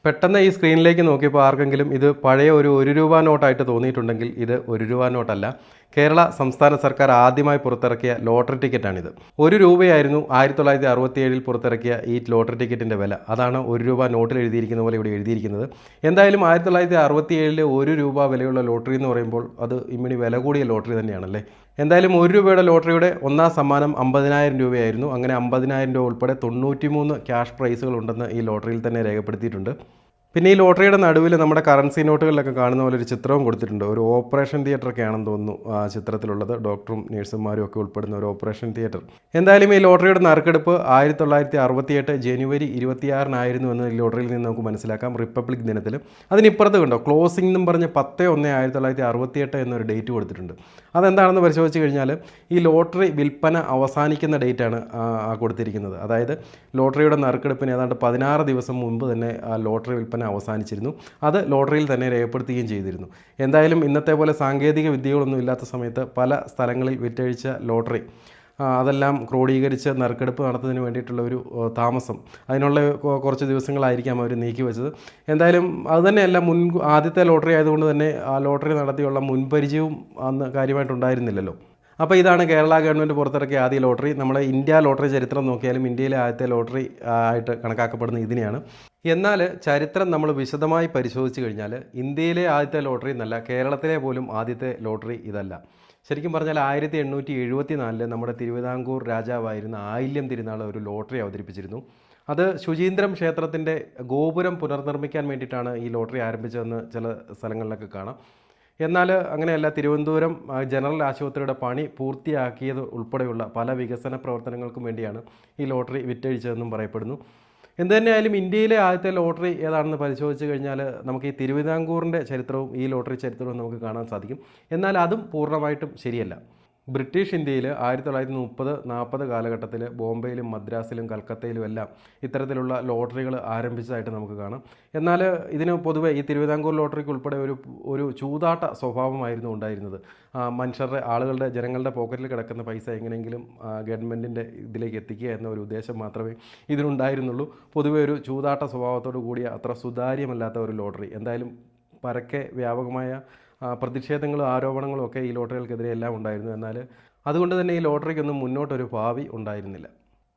പെട്ടെന്ന് ഈ സ്ക്രീനിലേക്ക് നോക്കിയപ്പോൾ ആർക്കെങ്കിലും ഇത് പഴയ ഒരു രൂപ നോട്ടായിട്ട് തോന്നിയിട്ടുണ്ടെങ്കിൽ ഇത് ഒരു രൂപ നോട്ടല്ല. കേരള സംസ്ഥാന സർക്കാർ ആദ്യമായി പുറത്തിറക്കിയ ലോട്ടറി ടിക്കറ്റാണിത്. 1 രൂപയായിരുന്നു 1967 പുറത്തിറക്കിയ ഈ ലോട്ടറി ടിക്കറ്റിൻ്റെ വില. അതാണ് 1 രൂപ നോട്ടിൽ എഴുതിയിരിക്കുന്ന പോലെ ഇവിടെ എഴുതിയിരിക്കുന്നത്. എന്തായാലും 1967 1 രൂപ വിലയുള്ള ലോട്ടറി എന്ന് പറയുമ്പോൾ അത് ഇമ്മിണി വില കൂടിയ ലോട്ടറി തന്നെയാണല്ലേ. എന്തായാലും 1 രൂപയുടെ ലോട്ടറിയുടെ ഒന്നാം സമ്മാനം 50,000 രൂപയായിരുന്നു. അങ്ങനെ 50,000 രൂപ ഉൾപ്പെടെ 93 ക്യാഷ് പ്രൈസുകൾ ഉണ്ടെന്ന് ഈ ലോട്ടറിയിൽ തന്നെ രേഖപ്പെടുത്തിയിട്ടുണ്ട്. പിന്നെ ഈ ലോട്ടറിയുടെ നടുവിൽ നമ്മുടെ കറൻസി നോട്ടുകളിലൊക്കെ കാണുന്ന പോലെ ഒരു ചിത്രവും കൊടുത്തിട്ടുണ്ട്. ഒരു ഓപ്പറേഷൻ തിയേറ്ററൊക്കെ ആണെന്ന് തോന്നുന്നു ആ ചിത്രത്തിലുള്ളത്. ഡോക്ടറും നേഴ്സുമാരും ഒക്കെ ഉൾപ്പെടുന്ന ഒരു ഓപ്പറേഷൻ തിയേറ്റർ. എന്തായാലും ഈ ലോട്ടറിയുടെ നറുക്കെടുപ്പ് 1968 ജനുവരി 26 എന്ന് ഈ ലോട്ടറിയിൽ നിന്ന് നമുക്ക് മനസ്സിലാക്കാം, റിപ്പബ്ലിക് ദിനത്തിൽ. അതിനിപ്പുറത്ത് കണ്ടോ ക്ലോസിംഗ് എന്നും പറഞ്ഞ് 10/1/1968 എന്നൊരു ഡേറ്റ് കൊടുത്തിട്ടുണ്ട്. അതെന്താണെന്ന് പരിശോധിച്ച് കഴിഞ്ഞാൽ ഈ ലോട്ടറി വിൽപ്പന അവസാനിക്കുന്ന ഡേറ്റാണ് കൊടുത്തിരിക്കുന്നത്. അതായത് ലോട്ടറിയുടെ നറുക്കെടുപ്പിന് ഏതാണ്ട് 16 ദിവസം മുമ്പ് തന്നെ ആ ലോട്ടറി വിൽപ്പന അവസാനിച്ചിരുന്നു. അത് ലോട്ടറിയിൽ തന്നെ രേഖപ്പെടുത്തുകയും ചെയ്തിരുന്നു. എന്തായാലും ഇന്നത്തെ പോലെ സാങ്കേതിക വിദ്യകളൊന്നും ഇല്ലാത്ത സമയത്ത് പല സ്ഥലങ്ങളിൽ വിറ്റഴിച്ച ലോട്ടറി അതെല്ലാം ക്രോഡീകരിച്ച് നറുക്കെടുപ്പ് നടത്തുന്നതിന് വേണ്ടിയിട്ടുള്ള ഒരു താമസം, അതിനുള്ള കുറച്ച് ദിവസങ്ങളായിരിക്കാം അവർ നീക്കി വെച്ചത്. എന്തായാലും അതുതന്നെയല്ല, ആദ്യത്തെ ലോട്ടറി ആയതുകൊണ്ട് തന്നെ ആ ലോട്ടറി നടത്തിയുള്ള മുൻപരിചയവും അന്ന് കാര്യമായിട്ടുണ്ടായിരുന്നില്ലല്ലോ. അപ്പോൾ ഇതാണ് കേരള ഗവൺമെൻറ് പുറത്തിറക്കിയ ആദ്യ ലോട്ടറി. നമ്മുടെ ഇന്ത്യ ലോട്ടറി ചരിത്രം നോക്കിയാലും ഇന്ത്യയിലെ ആദ്യത്തെ ലോട്ടറി ആയിട്ട് കണക്കാക്കപ്പെടുന്ന ഇതിനെയാണ്. എന്നാൽ ചരിത്രം നമ്മൾ വിശദമായി പരിശോധിച്ച് കഴിഞ്ഞാൽ ഇന്ത്യയിലെ ആദ്യത്തെ ലോട്ടറി എന്നല്ല, കേരളത്തിലെ പോലും ആദ്യത്തെ ലോട്ടറി ഇതല്ല. ശരിക്കും പറഞ്ഞാൽ 1874 നമ്മുടെ തിരുവിതാംകൂർ രാജാവായിരുന്ന ആയില്യം തിരുനാൾ ഒരു ലോട്ടറി അവതരിപ്പിച്ചിരുന്നു. അത് ശുചീന്ദ്രം ക്ഷേത്രത്തിൻ്റെ ഗോപുരം പുനർനിർമ്മിക്കാൻ വേണ്ടിയിട്ടാണ് ഈ ലോട്ടറി ആരംഭിച്ചതെന്ന് ചില സ്ഥലങ്ങളിലൊക്കെ കാണാം. എന്നാൽ അങ്ങനെയല്ല, തിരുവനന്തപുരം ജനറൽ ആശുപത്രിയുടെ പണി പൂർത്തിയാക്കിയത് ഉൾപ്പെടെയുള്ള പല വികസന പ്രവർത്തനങ്ങൾക്കും വേണ്ടിയാണ് ഈ ലോട്ടറി വിറ്റഴിച്ചതെന്നും പറയപ്പെടുന്നു. എന്തുതന്നെയായാലും ഇന്ത്യയിലെ ആദ്യത്തെ ലോട്ടറി ഏതാണെന്ന് പരിശോധിച്ച് കഴിഞ്ഞാൽ നമുക്ക് ഈ തിരുവിതാംകൂറിൻ്റെ ചരിത്രവും ഈ ലോട്ടറി ചരിത്രവും നമുക്ക് കാണാൻ സാധിക്കും. എന്നാൽ അതും പൂർണ്ണമായിട്ടും ശരിയല്ല. ബ്രിട്ടീഷ് ഇന്ത്യയിൽ 1930-40 കാലഘട്ടത്തിൽ ബോംബെയിലും മദ്രാസിലും കൽക്കത്തയിലും എല്ലാം ഇത്തരത്തിലുള്ള ലോട്ടറികൾ ആരംഭിച്ചതായിട്ട് നമുക്ക് കാണാം. എന്നാൽ ഇതിന് പൊതുവെ ഈ തിരുവിതാംകൂർ ലോട്ടറിക്ക് ഉൾപ്പെടെ ഒരു ചൂതാട്ട സ്വഭാവമായിരുന്നു ഉണ്ടായിരുന്നത്. ആളുകളുടെ ജനങ്ങളുടെ പോക്കറ്റിൽ കിടക്കുന്ന പൈസ എങ്ങനെയെങ്കിലും ഗവൺമെൻറ്റിൻ്റെ ഇതിലേക്ക് എത്തിക്കുക എന്ന ഒരു ഉദ്ദേശം മാത്രമേ ഇതിനുണ്ടായിരുന്നുള്ളൂ. പൊതുവെ ഒരു ചൂതാട്ട സ്വഭാവത്തോടു കൂടിയ അത്ര സുതാര്യമല്ലാത്ത ഒരു ലോട്ടറി. എന്തായാലും പരക്കെ വ്യാപകമായ പ്രതിഷേധങ്ങളും ആരോപണങ്ങളും ഒക്കെ ഈ ലോട്ടറികൾക്കെതിരെ എല്ലാം ഉണ്ടായിരുന്നു. എന്നാൽ അതുകൊണ്ട് തന്നെ ഈ ലോട്ടറിക്കൊന്നും മുന്നോട്ടൊരു ഭാവി ഉണ്ടായിരുന്നില്ല.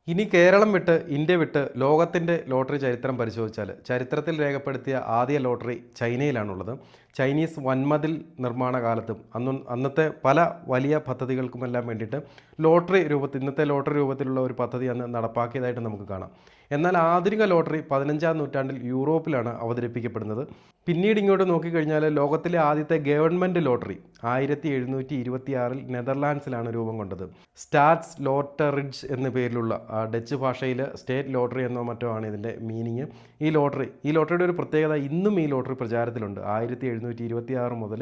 ഇനി കേരളം വിട്ട് ഇന്ത്യ വിട്ട് ലോകത്തിൻ്റെ ലോട്ടറി ചരിത്രം പരിശോധിച്ചാൽ ചരിത്രത്തിൽ രേഖപ്പെടുത്തിയ ആദ്യ ലോട്ടറി ചൈനയിലാണുള്ളത്. ചൈനീസ് വൻമതിൽ നിർമ്മാണ കാലത്തും അന്നത്തെ പല വലിയ പദ്ധതികൾക്കുമെല്ലാം വേണ്ടിയിട്ട് ഇന്നത്തെ ലോട്ടറി രൂപത്തിലുള്ള ഒരു പദ്ധതി അന്ന് നടപ്പാക്കിയതായിട്ട് നമുക്ക് കാണാം. എന്നാൽ ആധുനിക ലോട്ടറി 15-ാം നൂറ്റാണ്ടിൽ യൂറോപ്പിലാണ് അവതരിപ്പിക്കപ്പെടുന്നത്. പിന്നീട് ഇങ്ങോട്ട് നോക്കിക്കഴിഞ്ഞാൽ ലോകത്തിലെ ആദ്യത്തെ ഗവൺമെൻറ് ലോട്ടറി 1726 നെതർലാൻഡ്സിലാണ് രൂപം കൊണ്ടത്. സ്റ്റാറ്റ്സ് ലോട്ടറിഡ്ജ് എന്ന പേരിലുള്ള ഡച്ച് ഭാഷയിൽ സ്റ്റേറ്റ് ലോട്ടറി എന്നോ മറ്റോ ആണ് ഇതിൻ്റെ മീനിങ്. ഈ ലോട്ടറിയുടെ ഒരു പ്രത്യേകത, ഇന്നും ഈ ലോട്ടറി പ്രചാരത്തിലുണ്ട്. 1726 മുതൽ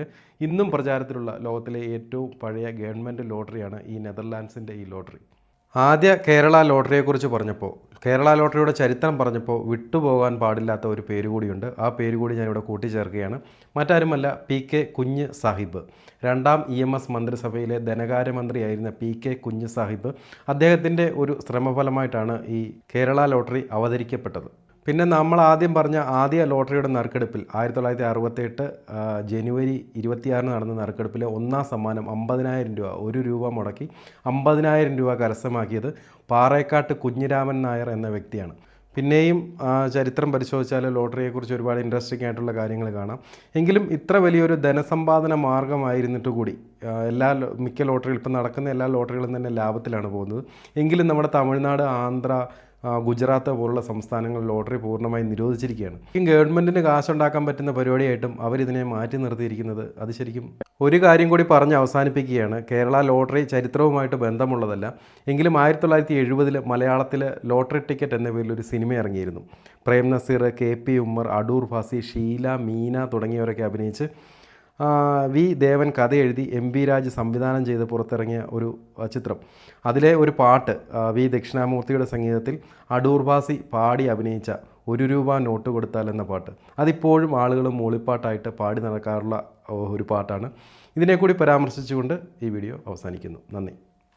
ഇന്നും പ്രചാരത്തിലുള്ള ലോകത്തിലെ ഏറ്റവും പഴയ ഗവൺമെൻറ് ലോട്ടറിയാണ് ഈ നെതർലാൻഡ്സിൻ്റെ ഈ ലോട്ടറി. ആദ്യ കേരള ലോട്ടറിയെക്കുറിച്ച് പറഞ്ഞപ്പോൾ, കേരള ലോട്ടറിയുടെ ചരിത്രം പറഞ്ഞപ്പോൾ വിട്ടുപോകാൻ പാടില്ലാത്ത ഒരു പേര് കൂടിയുണ്ട്. ആ പേര് കൂടി ഞാനിവിടെ കൂട്ടിച്ചേർക്കുകയാണ്. മറ്റാരുമല്ല, PK കുഞ്ഞ് സാഹിബ്. 2ാം EMS മന്ത്രിസഭയിലെ ധനകാര്യമന്ത്രിയായിരുന്ന PK കുഞ്ഞ് സാഹിബ്. അദ്ദേഹത്തിൻ്റെ ഒരു ശ്രമഫലമായിട്ടാണ് ഈ കേരള ലോട്ടറി അവതരിക്കപ്പെട്ടത്. പിന്നെ നമ്മൾ ആദ്യം പറഞ്ഞ ആദ്യ ലോട്ടറിയുടെ നറുക്കെടുപ്പിൽ 1968 ജനുവരി 26 നടന്ന നറുക്കെടുപ്പിലെ ഒന്നാം സമ്മാനം 50,000 രൂപ, 1 രൂപ മുടക്കി 50,000 രൂപ കരസ്ഥമാക്കിയത് പാറേക്കാട്ട് കുഞ്ഞിരാമൻ നായർ എന്ന വ്യക്തിയാണ്. പിന്നെയും ചരിത്രം പരിശോധിച്ചാൽ ലോട്ടറിയെക്കുറിച്ച് ഒരുപാട് ഇൻട്രസ്റ്റിംഗ് ആയിട്ടുള്ള കാര്യങ്ങൾ കാണാം. എങ്കിലും ഇത്ര വലിയൊരു ധനസമ്പാദന മാർഗമായിരുന്നിട്ട് കൂടി മിക്ക ലോട്ടറികൾ, ഇപ്പം നടക്കുന്ന എല്ലാ ലോട്ടറികളും തന്നെ ലാഭത്തിലാണ് പോകുന്നത്. എങ്കിലും നമ്മുടെ തമിഴ്നാട്, ആന്ധ്ര, ഗുജറാത്ത് പോലുള്ള സംസ്ഥാനങ്ങൾ ലോട്ടറി പൂർണ്ണമായി നിരോധിച്ചിരിക്കുകയാണ്. ഈ ഗവൺമെൻറ്റിന് കാശുണ്ടാക്കാൻ പറ്റുന്ന പരിപാടിയായിട്ടും അവരിതിനെ മാറ്റി നിർത്തിയിരിക്കുന്നത്. അത് ശരിക്കും ഒരു കാര്യം കൂടി പറഞ്ഞ് അവസാനിപ്പിക്കുകയാണ്. കേരള ലോട്ടറി ചരിത്രവുമായിട്ട് ബന്ധമുള്ളതല്ല, എങ്കിലും 1970 മലയാളത്തിൽ ലോട്ടറി ടിക്കറ്റ് എന്ന പേരിൽ ഒരു സിനിമ ഇറങ്ങിയിരുന്നു. പ്രേം നസീർ, KP ഉമ്മർ, അടൂർ ഭാസി, ഷീല, മീന തുടങ്ങിയവരൊക്കെ അഭിനയിച്ച് വി ദേവൻ കഥ എഴുതി MB രാജ് സംവിധാനം ചെയ്ത് പുറത്തിറങ്ങിയ ഒരു ചിത്രം. അതിലെ ഒരു പാട്ട് വി ദക്ഷിണാമൂർത്തിയുടെ സംഗീതത്തിൽ അടൂർ ഭാസി പാടി അഭിനയിച്ച 1 രൂപ നോട്ട് കൊടുത്താൽ എന്ന പാട്ട്, അതിപ്പോഴും ആളുകൾ മൂളിപ്പാട്ടായിട്ട് പാടി നടക്കാറുള്ള ഒരു പാട്ടാണ്. ഇതിനെ കൂടി പരാമർശിച്ചുകൊണ്ട് ഈ വീഡിയോ അവസാനിക്കുന്നു. നന്ദി.